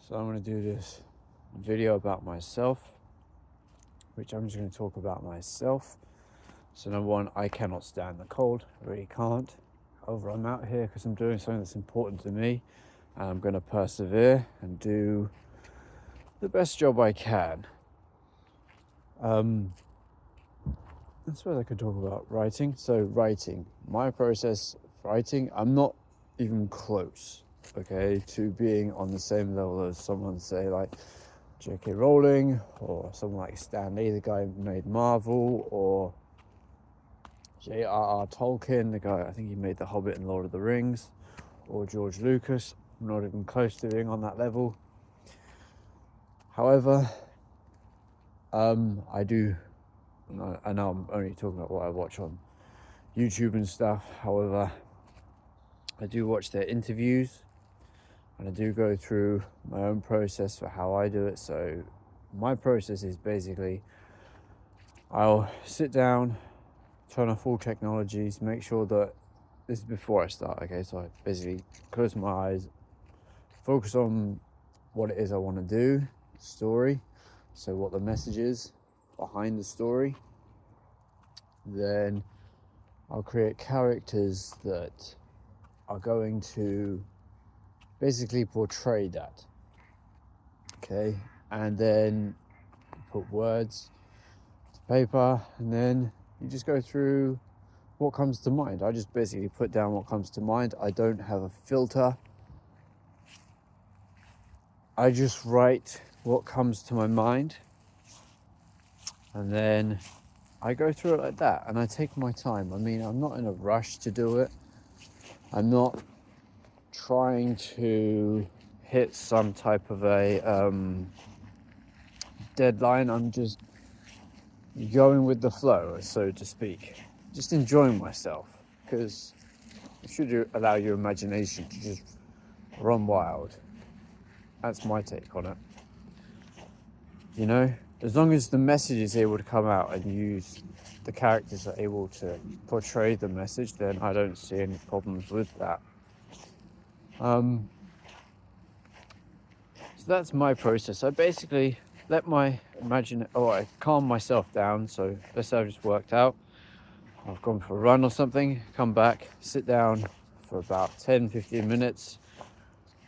So I'm going to do this video about myself, which I'm just going to talk about myself. So number one, I cannot stand the cold. I really can't. However, I'm out here because I'm doing something that's important to me, and I'm going to persevere and do the best job I can. I suppose I could talk about writing. So writing, my process of writing, I'm not even close, okay, to being on the same level as someone, say, like J.K. Rowling, or someone like Stan Lee, the guy who made Marvel, or J.R.R. Tolkien, the guy, I think he made The Hobbit and Lord of the Rings, or George Lucas. I'm not even close to being on that level. However, I do, I know I'm only talking about what I watch on YouTube and stuff. However, I do watch their interviews, and I do go through my own process for how I do it. So my process is basically, I'll sit down, turn off all technologies, make sure that this is before I start, okay? So I basically close my eyes, focus on what it is I want to do, story, so what the message is behind the story. Then I'll create characters that are going to basically portray that, okay? And then put words to paper, and then you just go through what comes to mind. I just basically put down what comes to mind. I don't have a filter. I just write what comes to my mind, and then I go through it like that, and I take my time. I mean, I'm not in a rush to do it. I'm not trying to hit some type of a deadline. I'm just going with the flow, so to speak. Just enjoying myself, because you should allow your imagination to just run wild. That's my take on it. You know, as long as the message is able to come out and the characters are able to portray the message, then I don't see any problems with that. So that's my process. I basically let I calm myself down. So let's say I've just worked out, I've gone for a run or something, come back, sit down for about 10-15 minutes,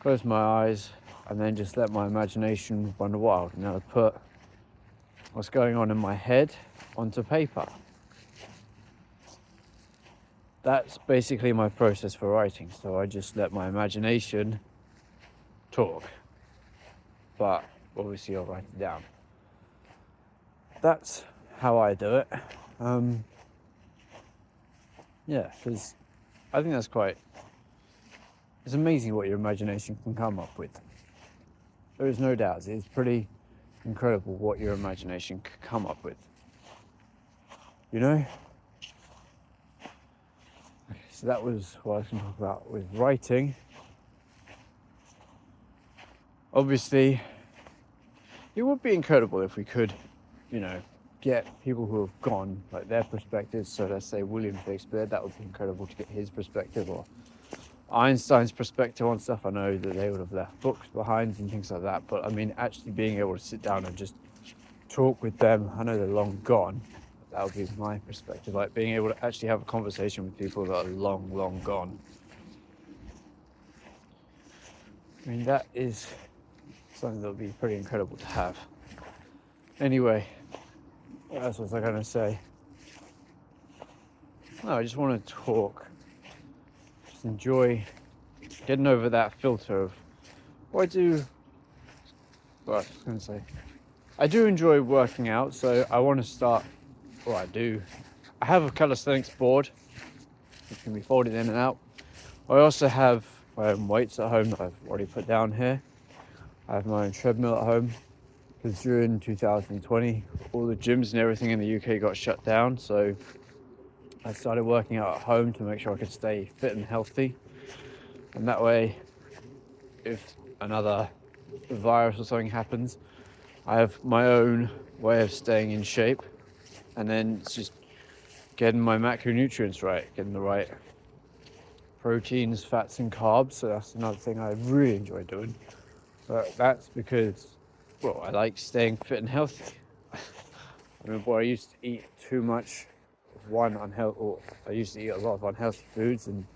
close my eyes, and then just let my imagination run wild. And then I put what's going on in my head onto paper. That's basically my process for writing. So I just let my imagination talk, but obviously I'll write it down. That's how I do it. Because I think it's amazing what your imagination can come up with. There is no doubt. It's pretty incredible what your imagination can come up with. You know? So that was what I was going to talk about with writing. Obviously, it would be incredible if we could, get people who have gone, like their perspectives. So let's say William Shakespeare, that would be incredible to get his perspective, or Einstein's perspective on stuff. I know that they would have left books behind and things like that, but I mean, actually being able to sit down and just talk with them, I know they're long gone, but that would be my perspective, like being able to actually have a conversation with people that are long gone. I mean, that is something that would be pretty incredible to have. Anyway, what else was I going to say? No, I just want to talk. Just enjoy getting over that filter of what I do. Well, I was going to say, I do enjoy working out, so I want to start. Well, I have a calisthenics board, which can be folded in and out. I also have my own weights at home that I've already put down here. I have my own treadmill at home, because during 2020, all the gyms and everything in the UK got shut down, so I started working out at home to make sure I could stay fit and healthy. And that way, if another virus or something happens, I have my own way of staying in shape. And then it's just getting my macronutrients right, getting the right proteins, fats and carbs. So that's another thing I really enjoy doing. But that's because, well, I like staying fit and healthy. I remember I used to eat too much of one unhealthy, or I used to eat a lot of unhealthy foods, and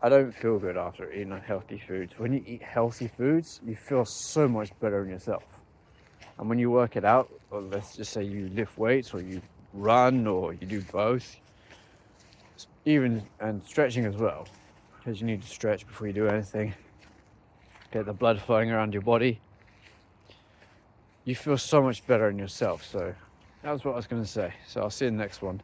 I don't feel good after eating unhealthy foods. When you eat healthy foods, you feel so much better in yourself. And when you work it out, or let's just say you lift weights, or you run, or you do both, even and stretching as well, because you need to stretch before you do anything, get the blood flowing around your body. You feel so much better in yourself. So that was what I was going to say. So I'll see you in the next one.